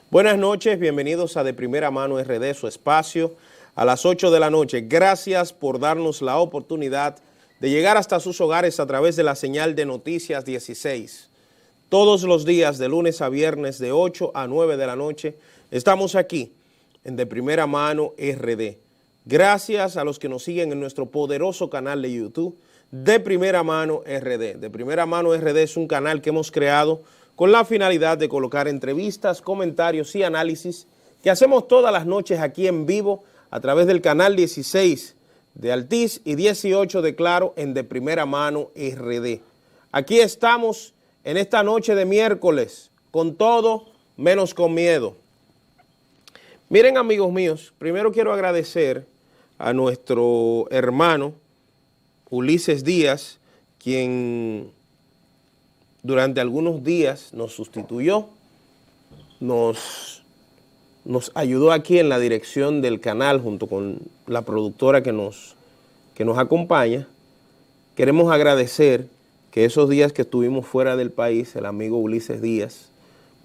Buenas noches, bienvenidos a De Primera Mano RD, su espacio, a las 8 de la noche. Gracias por darnos la oportunidad de llegar hasta sus hogares a través de la señal de Noticias 16. Todos los días, de lunes a viernes, de 8 a 9 de la noche, estamos aquí en De Primera Mano RD. Gracias a los que nos siguen en nuestro poderoso canal de YouTube, De Primera Mano RD. De Primera Mano RD es un canal que hemos creado con la finalidad de colocar entrevistas, comentarios y análisis que hacemos todas las noches aquí en vivo a través del canal 16 de Altiz y 18 de Claro en De Primera Mano RD. Aquí estamos en esta noche de miércoles, con todo menos con miedo. Miren, amigos míos, primero quiero agradecer a nuestro hermano Ulises Díaz, quien durante algunos días nos sustituyó, nos ayudó aquí en la dirección del canal junto con la productora que nos acompaña. Queremos agradecer que esos días que estuvimos fuera del país, el amigo Ulises Díaz,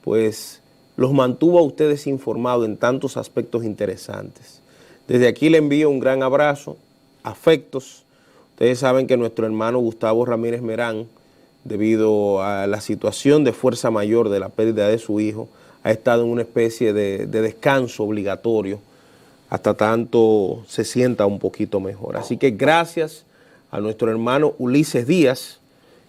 pues los mantuvo a ustedes informados en tantos aspectos interesantes. Desde aquí le envío un gran abrazo, afectos. Ustedes saben que nuestro hermano Gustavo Ramírez Merán, debido a la situación de fuerza mayor de la pérdida de su hijo, ha estado en una especie de descanso obligatorio hasta tanto se sienta un poquito mejor. Así que gracias a nuestro hermano Ulises Díaz,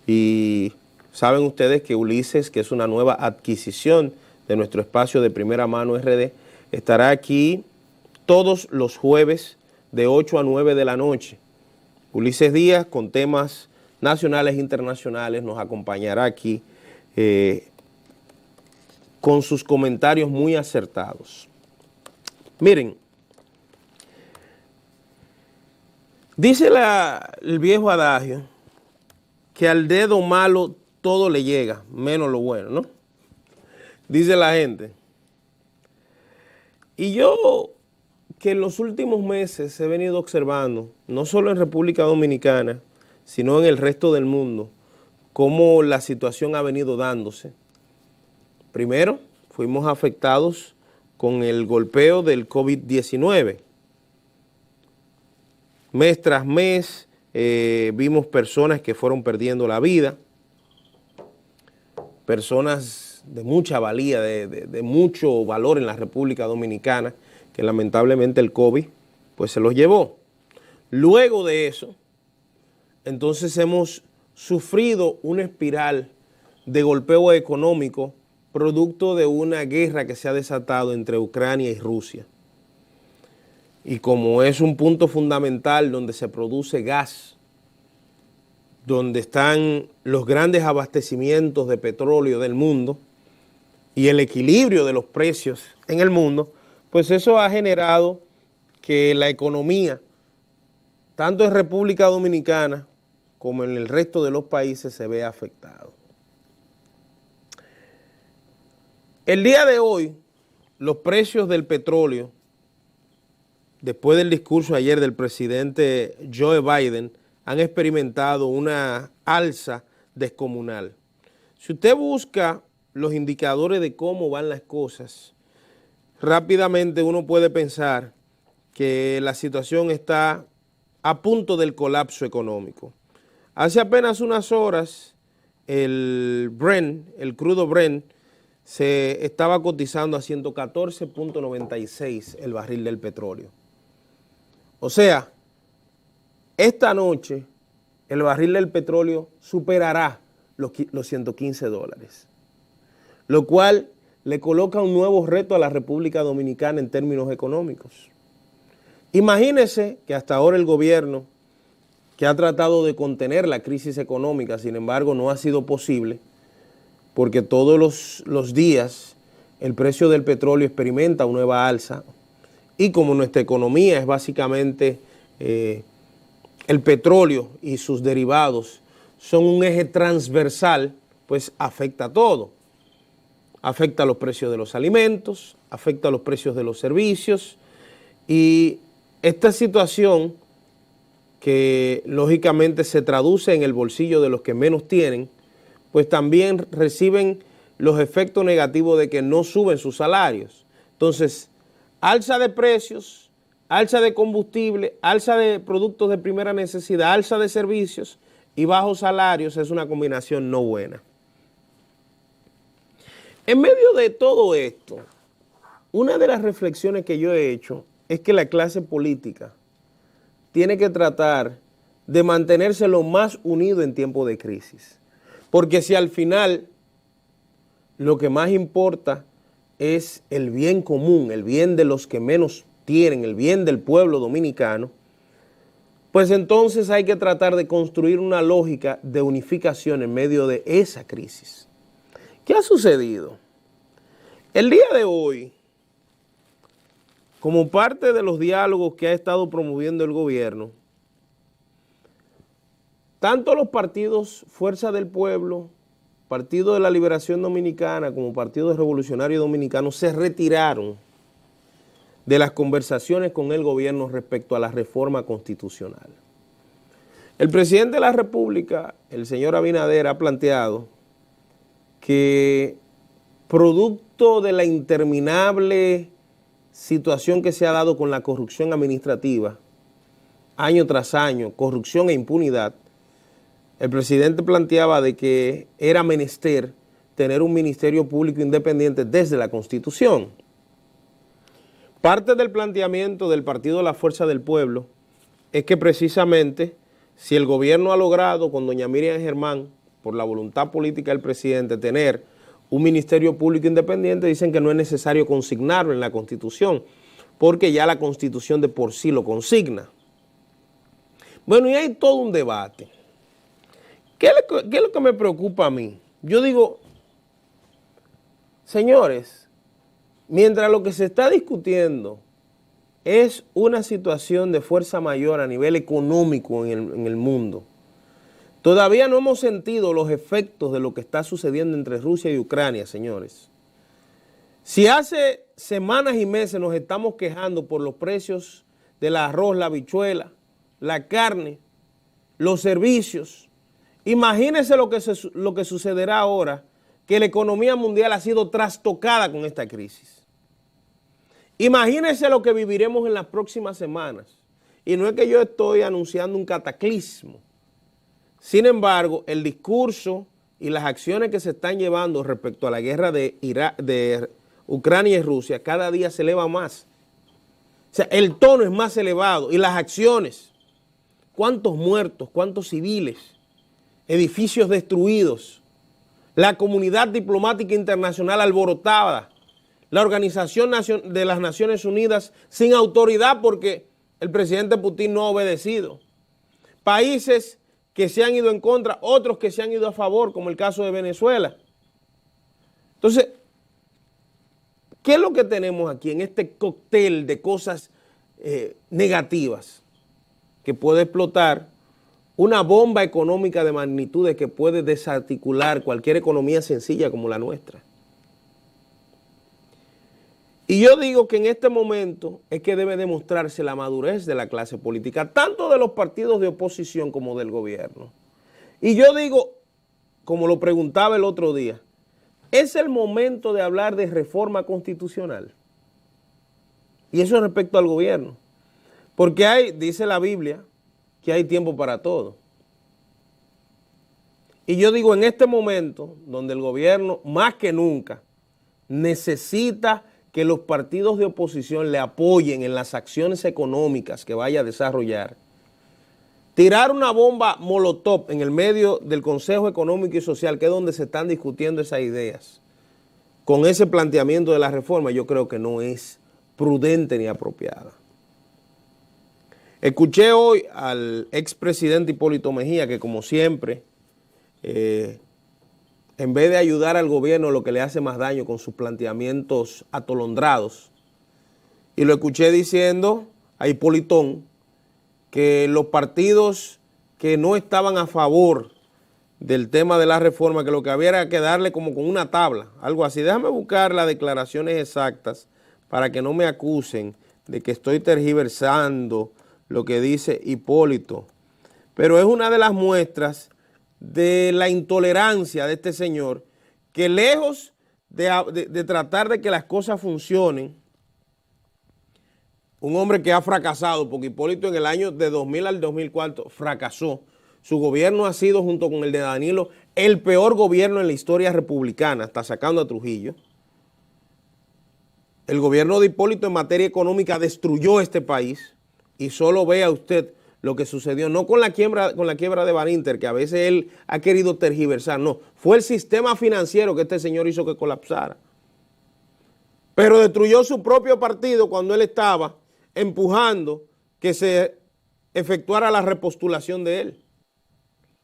y saben ustedes que Ulises, que es una nueva adquisición de nuestro espacio de Primera Mano RD, estará aquí todos los jueves de 8 a 9 de la noche. Ulises Díaz, con temas nacionales e internacionales, nos acompañará aquí con sus comentarios muy acertados. Miren, dice el viejo adagio que al dedo malo todo le llega, menos lo bueno, ¿no? Dice la gente. Y yo, que en los últimos meses he venido observando, no solo en República Dominicana, sino en el resto del mundo, cómo la situación ha venido dándose. Primero, fuimos afectados con el golpeo del COVID-19. Mes tras mes vimos personas que fueron perdiendo la vida, personas de mucha valía, de mucho valor en la República Dominicana, que lamentablemente el COVID pues se los llevó. Luego de eso, entonces hemos sufrido una espiral de golpeo económico producto de una guerra que se ha desatado entre Ucrania y Rusia. Y como es un punto fundamental donde se produce gas, donde están los grandes abastecimientos de petróleo del mundo y el equilibrio de los precios en el mundo, pues eso ha generado que la economía, tanto en República Dominicana como en el resto de los países, se ve afectado. El día de hoy, los precios del petróleo, después del discurso ayer del presidente Joe Biden, han experimentado una alza descomunal. Si usted busca los indicadores de cómo van las cosas, rápidamente uno puede pensar que la situación está a punto del colapso económico. Hace apenas unas horas, el crudo Brent, se estaba cotizando a 114.96 el barril del petróleo. O sea, esta noche el barril del petróleo superará los $115, lo cual le coloca un nuevo reto a la República Dominicana en términos económicos. Imagínense que hasta ahora el gobierno, que ha tratado de contener la crisis económica, sin embargo no ha sido posible, porque todos los días el precio del petróleo experimenta una nueva alza, y como nuestra economía es básicamente el petróleo y sus derivados son un eje transversal, pues afecta a todo. Afecta a los precios de los alimentos, afecta a los precios de los servicios, y esta situación, que lógicamente se traduce en el bolsillo de los que menos tienen, pues también reciben los efectos negativos de que no suben sus salarios. Entonces, alza de precios, alza de combustible, alza de productos de primera necesidad, alza de servicios y bajos salarios es una combinación no buena. En medio de todo esto, una de las reflexiones que yo he hecho es que la clase política tiene que tratar de mantenerse lo más unido en tiempos de crisis. Porque si al final lo que más importa es el bien común, el bien de los que menos tienen, el bien del pueblo dominicano, pues entonces hay que tratar de construir una lógica de unificación en medio de esa crisis. ¿Qué ha sucedido? El día de hoy, como parte de los diálogos que ha estado promoviendo el gobierno, tanto los partidos Fuerza del Pueblo, Partido de la Liberación Dominicana como Partido Revolucionario Dominicano se retiraron de las conversaciones con el gobierno respecto a la reforma constitucional. El presidente de la República, el señor Abinader, ha planteado que producto de la interminable situación que se ha dado con la corrupción administrativa, año tras año, corrupción e impunidad, el presidente planteaba de que era menester tener un ministerio público independiente desde la Constitución. Parte del planteamiento del Partido de la Fuerza del Pueblo es que precisamente si el gobierno ha logrado con doña Miriam Germán, por la voluntad política del presidente, tener un ministerio público independiente, dicen que no es necesario consignarlo en la Constitución, porque ya la Constitución de por sí lo consigna. Bueno, y hay todo un debate. ¿Qué es lo que me preocupa a mí? Yo digo, señores, mientras lo que se está discutiendo es una situación de fuerza mayor a nivel económico en el mundo, todavía no hemos sentido los efectos de lo que está sucediendo entre Rusia y Ucrania, señores. Si hace semanas y meses nos estamos quejando por los precios del arroz, la habichuela, la carne, los servicios, imagínense lo que sucederá ahora, que la economía mundial ha sido trastocada con esta crisis. Imagínense lo que viviremos en las próximas semanas. Y no es que yo estoy anunciando un cataclismo. Sin embargo, el discurso y las acciones que se están llevando respecto a la guerra de Ucrania y Rusia cada día se eleva más. O sea, el tono es más elevado y las acciones. ¿Cuántos muertos? ¿Cuántos civiles? Edificios destruidos, la comunidad diplomática internacional alborotada, la Organización de las Naciones Unidas sin autoridad porque el presidente Putin no ha obedecido, países que se han ido en contra, otros que se han ido a favor, como el caso de Venezuela. Entonces, ¿qué es lo que tenemos aquí en este cóctel de cosas negativas que puede explotar? Una bomba económica de magnitudes que puede desarticular cualquier economía sencilla como la nuestra. Y yo digo que en este momento es que debe demostrarse la madurez de la clase política, tanto de los partidos de oposición como del gobierno. Y yo digo, como lo preguntaba el otro día, es el momento de hablar de reforma constitucional. Y eso respecto al gobierno. Porque dice la Biblia, que hay tiempo para todo. Y yo digo, en este momento, donde el gobierno más que nunca necesita que los partidos de oposición le apoyen en las acciones económicas que vaya a desarrollar, tirar una bomba molotov en el medio del Consejo Económico y Social, que es donde se están discutiendo esas ideas, con ese planteamiento de la reforma, yo creo que no es prudente ni apropiada. Escuché hoy al expresidente Hipólito Mejía que, como siempre, en vez de ayudar al gobierno, lo que le hace más daño con sus planteamientos atolondrados. Y lo escuché diciendo a Hipólitón que los partidos que no estaban a favor del tema de la reforma, que lo que había era que darle como con una tabla, algo así. Déjame buscar las declaraciones exactas para que no me acusen de que estoy tergiversando lo que dice Hipólito, pero es una de las muestras de la intolerancia de este señor que lejos de tratar de que las cosas funcionen, un hombre que ha fracasado, porque Hipólito en el año de 2000 al 2004 fracasó. Su gobierno ha sido, junto con el de Danilo, el peor gobierno en la historia republicana, hasta sacando a Trujillo. El gobierno de Hipólito en materia económica destruyó este país, y solo vea usted lo que sucedió, no con la quiebra de Baninter, que a veces él ha querido tergiversar, no, fue el sistema financiero que este señor hizo que colapsara. Pero destruyó su propio partido cuando él estaba empujando que se efectuara la repostulación de él.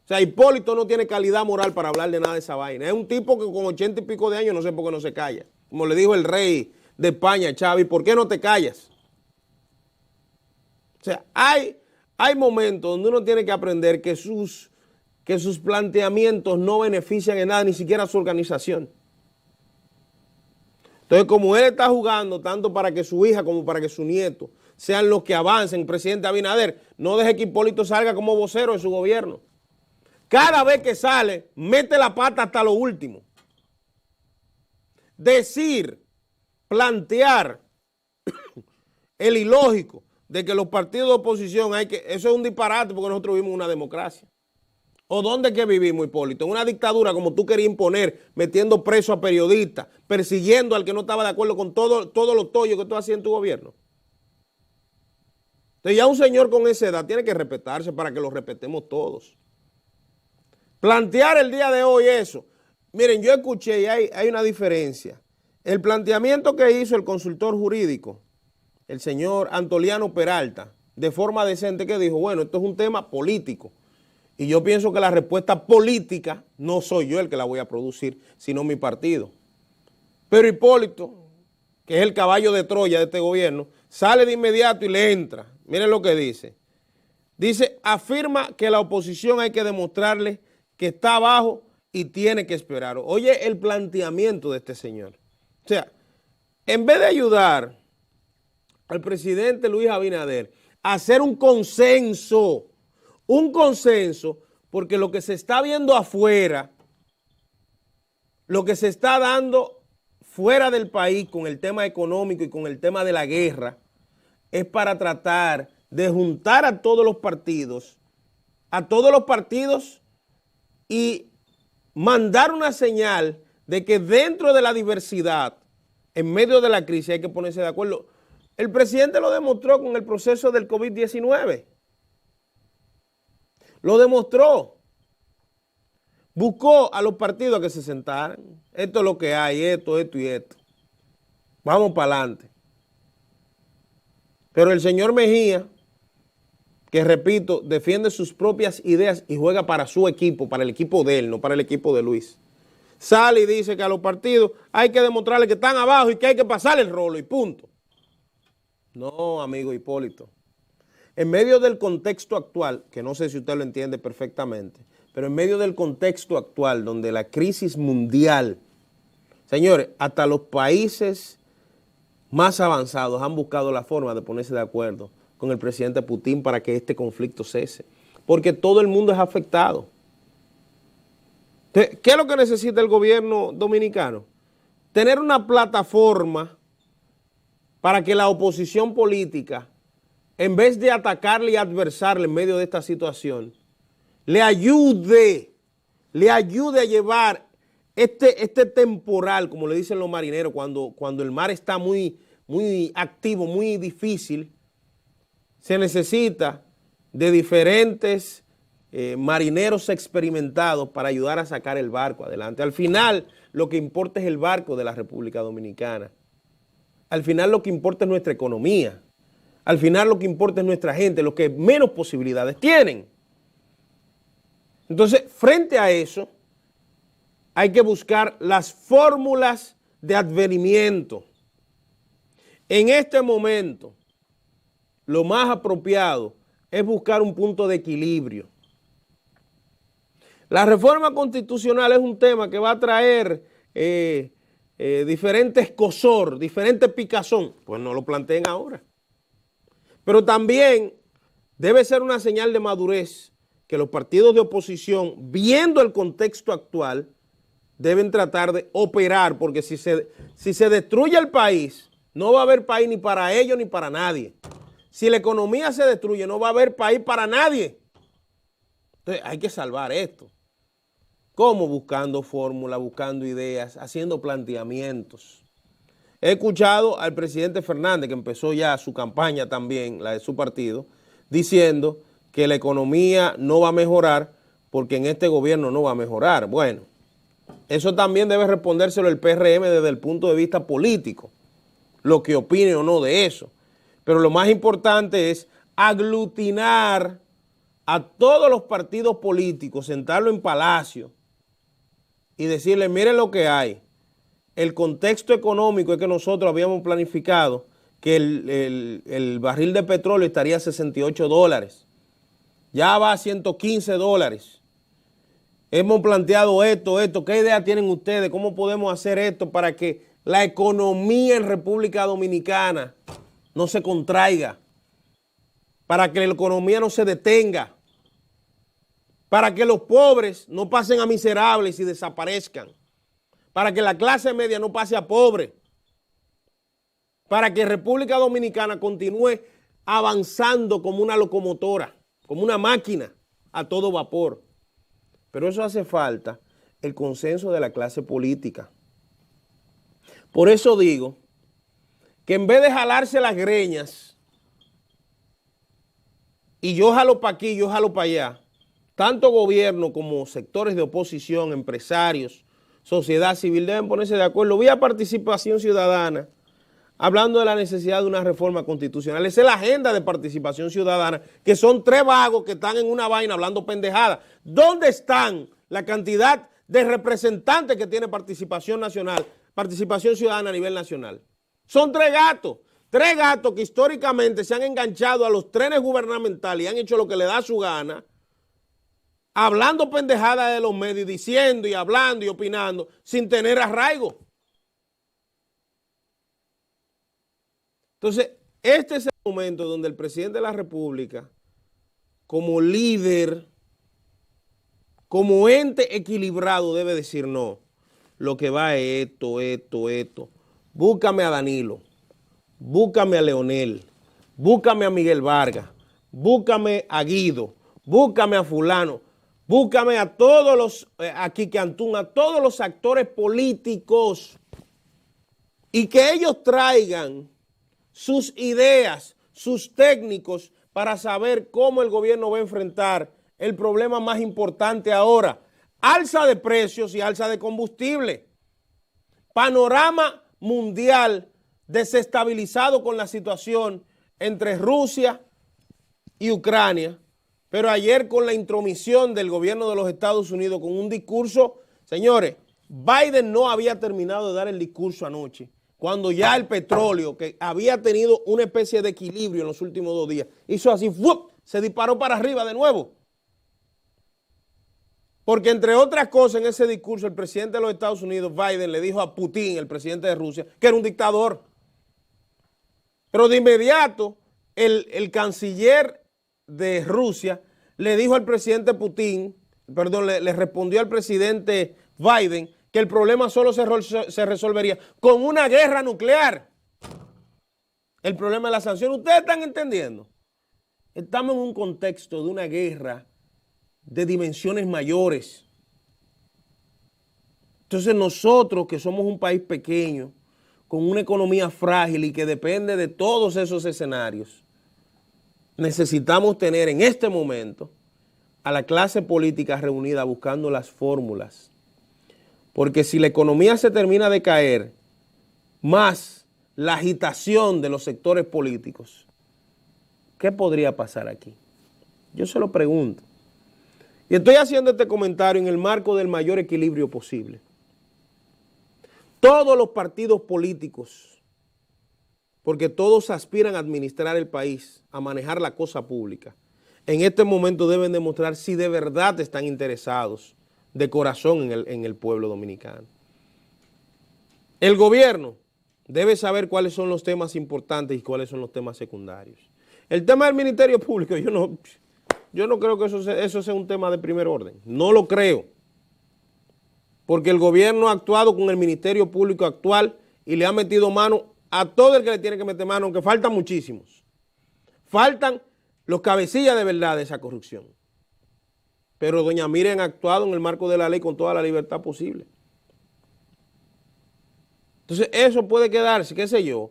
O sea, Hipólito no tiene calidad moral para hablar de nada de esa vaina. Es un tipo que con 80 y pico de años no sé por qué no se calla. Como le dijo el rey de España, Xavi, ¿por qué no te callas? O sea, hay momentos donde uno tiene que aprender que sus planteamientos no benefician en nada, ni siquiera a su organización. Entonces, como él está jugando tanto para que su hija como para que su nieto sean los que avancen, presidente Abinader, no deje que Hipólito salga como vocero de su gobierno. Cada vez que sale, mete la pata hasta lo último. Decir, plantear el ilógico de que los partidos de oposición eso es un disparate porque nosotros vivimos en una democracia. ¿O dónde es que vivimos, Hipólito? En una dictadura como tú querías imponer, metiendo preso a periodistas, persiguiendo al que no estaba de acuerdo con todos los tollos que tú hacías en tu gobierno. Entonces ya un señor con esa edad tiene que respetarse para que lo respetemos todos. Plantear el día de hoy eso. Miren, yo escuché y hay una diferencia. El planteamiento que hizo el consultor jurídico, el señor Antoliano Peralta, de forma decente, que dijo, bueno, esto es un tema político. Y yo pienso que la respuesta política no soy yo el que la voy a producir, sino mi partido. Pero Hipólito, que es el caballo de Troya de este gobierno, sale de inmediato y le entra. Miren lo que dice. Dice, afirma que la oposición hay que demostrarle que está abajo y tiene que esperar. Oye el planteamiento de este señor. O sea, en vez de ayudar al presidente Luis Abinader a hacer un consenso, porque lo que se está viendo afuera, lo que se está dando fuera del país con el tema económico y con el tema de la guerra, es para tratar de juntar a todos los partidos y mandar una señal de que dentro de la diversidad, en medio de la crisis, hay que ponerse de acuerdo. El presidente lo demostró con el proceso del COVID-19. Lo demostró. Buscó a los partidos a que se sentaran. Esto es lo que hay, esto y esto. Vamos para adelante. Pero el señor Mejía, que repito, defiende sus propias ideas y juega para su equipo, para el equipo de él, no para el equipo de Luis, sale y dice que a los partidos hay que demostrarle que están abajo y que hay que pasar el rolo y punto. No, amigo Hipólito. En medio del contexto actual, que no sé si usted lo entiende perfectamente, pero en medio del contexto actual donde la crisis mundial, señores, hasta los países más avanzados han buscado la forma de ponerse de acuerdo con el presidente Putin para que este conflicto cese, porque todo el mundo es afectado. ¿Qué es lo que necesita el gobierno dominicano? Tener una plataforma para que la oposición política, en vez de atacarle y adversarle en medio de esta situación, le ayude a llevar este temporal, como le dicen los marineros, cuando el mar está muy, muy activo, muy difícil. Se necesita de diferentes marineros experimentados para ayudar a sacar el barco adelante. Al final, lo que importa es el barco de la República Dominicana. Al final, lo que importa es nuestra economía. Al final, lo que importa es nuestra gente, los que menos posibilidades tienen. Entonces, frente a eso, hay que buscar las fórmulas de advenimiento. En este momento, lo más apropiado es buscar un punto de equilibrio. La reforma constitucional es un tema que va a traer diferentes escozor, diferentes picazón. Pues no lo planteen ahora. Pero también debe ser una señal de madurez que los partidos de oposición, viendo el contexto actual, deben tratar de operar, porque si se destruye el país, no va a haber país ni para ellos ni para nadie. Si la economía se destruye, no va a haber país para nadie. Entonces hay que salvar esto. ¿Cómo? Buscando fórmulas, buscando ideas, haciendo planteamientos. He escuchado al presidente Fernández, que empezó ya su campaña también, la de su partido, diciendo que la economía no va a mejorar porque en este gobierno no va a mejorar. Bueno, eso también debe respondérselo el PRM desde el punto de vista político, lo que opine o no de eso. Pero lo más importante es aglutinar a todos los partidos políticos, sentarlo en palacio y decirle, miren lo que hay. El contexto económico es que nosotros habíamos planificado que el barril de petróleo estaría a $68. Ya va a $115. Hemos planteado esto. ¿Qué idea tienen ustedes? ¿Cómo podemos hacer esto para que la economía en República Dominicana no se contraiga? Para que la economía no se detenga. Para que los pobres no pasen a miserables y desaparezcan. Para que la clase media no pase a pobre. Para que República Dominicana continúe avanzando como una locomotora, como una máquina a todo vapor. Pero eso hace falta el consenso de la clase política. Por eso digo que en vez de jalarse las greñas y yo jalo para aquí, yo jalo para allá, tanto gobierno como sectores de oposición, empresarios, sociedad civil deben ponerse de acuerdo vía participación ciudadana, hablando de la necesidad de una reforma constitucional. Esa es la agenda de participación ciudadana, que son 3 vagos que están en una vaina hablando pendejadas. ¿Dónde están la cantidad de representantes que tiene participación nacional, participación ciudadana a nivel nacional? Son 3 gatos. 3 gatos que históricamente se han enganchado a los trenes gubernamentales y han hecho lo que le da su gana, hablando pendejadas de los medios, diciendo y hablando y opinando sin tener arraigo. Entonces, este es el momento donde el presidente de la República, como líder, como ente equilibrado, debe decir no. Lo que va es esto. Búscame a Danilo, búscame a Leonel, búscame a Miguel Vargas, búscame a Guido, búscame a fulano, búscame a todos los, a Quique Antún, a todos los actores políticos y que ellos traigan sus ideas, sus técnicos para saber cómo el gobierno va a enfrentar el problema más importante ahora, alza de precios y alza de combustible, panorama mundial desestabilizado con la situación entre Rusia y Ucrania, pero ayer con la intromisión del gobierno de los Estados Unidos con un discurso, señores, Biden no había terminado de dar el discurso anoche, cuando ya el petróleo, que había tenido una especie de equilibrio en los últimos 2 días, hizo así, ¡fup!, se disparó para arriba de nuevo. Porque entre otras cosas en ese discurso el presidente de los Estados Unidos, Biden, le dijo a Putin, el presidente de Rusia, que era un dictador. Pero de inmediato el canciller de Rusia le dijo al presidente Putin, perdón, le respondió al presidente Biden que el problema solo se resolvería con una guerra nuclear. El problema de la sanción, ¿ustedes están entendiendo? Estamos en un contexto de una guerra de dimensiones mayores. Entonces nosotros, que somos un país pequeño, con una economía frágil y que depende de todos esos escenarios, necesitamos tener en este momento a la clase política reunida buscando las fórmulas. Porque si la economía se termina de caer, más la agitación de los sectores políticos, ¿qué podría pasar aquí? Yo se lo pregunto. Y estoy haciendo este comentario en el marco del mayor equilibrio posible. Todos los partidos políticos, porque todos aspiran a administrar el país, a manejar la cosa pública, en este momento deben demostrar si de verdad están interesados de corazón en el pueblo dominicano. El gobierno debe saber cuáles son los temas importantes y cuáles son los temas secundarios. El tema del Ministerio Público, yo no creo que eso sea un tema de primer orden. No lo creo. porque el gobierno ha actuado con el Ministerio Público actual y le ha metido mano a todo el que le tiene que meter mano, aunque faltan muchísimos. Faltan los cabecillas de verdad de esa corrupción. Pero doña Miriam ha actuado en el marco de la ley con toda la libertad posible. Entonces eso puede quedarse, qué sé yo,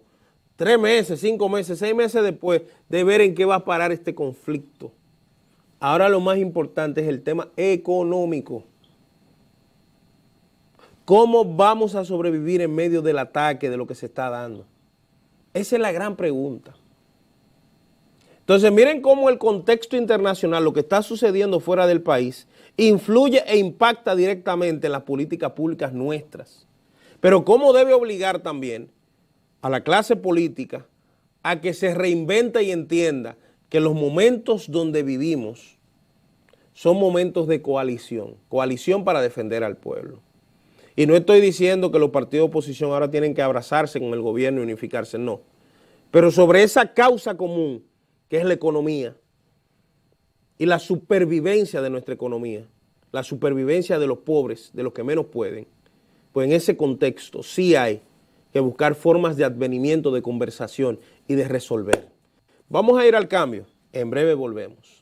3 meses, 5 meses, 6 meses después de ver en qué va a parar este conflicto. Ahora lo más importante es el tema económico. ¿Cómo vamos a sobrevivir en medio del ataque de lo que se está dando? Esa es la gran pregunta. Entonces miren cómo el contexto internacional, lo que está sucediendo fuera del país, influye e impacta directamente en las políticas públicas nuestras. Pero cómo debe obligar también a la clase política a que se reinvente y entienda que los momentos donde vivimos son momentos de coalición para defender al pueblo. Y no estoy diciendo que los partidos de oposición ahora tienen que abrazarse con el gobierno y unificarse, no. Pero sobre esa causa común, que es la economía y la supervivencia de nuestra economía, la supervivencia de los pobres, de los que menos pueden, pues en ese contexto sí hay que buscar formas de advenimiento, de conversación y de resolver. Vamos a ir al cambio, en breve volvemos.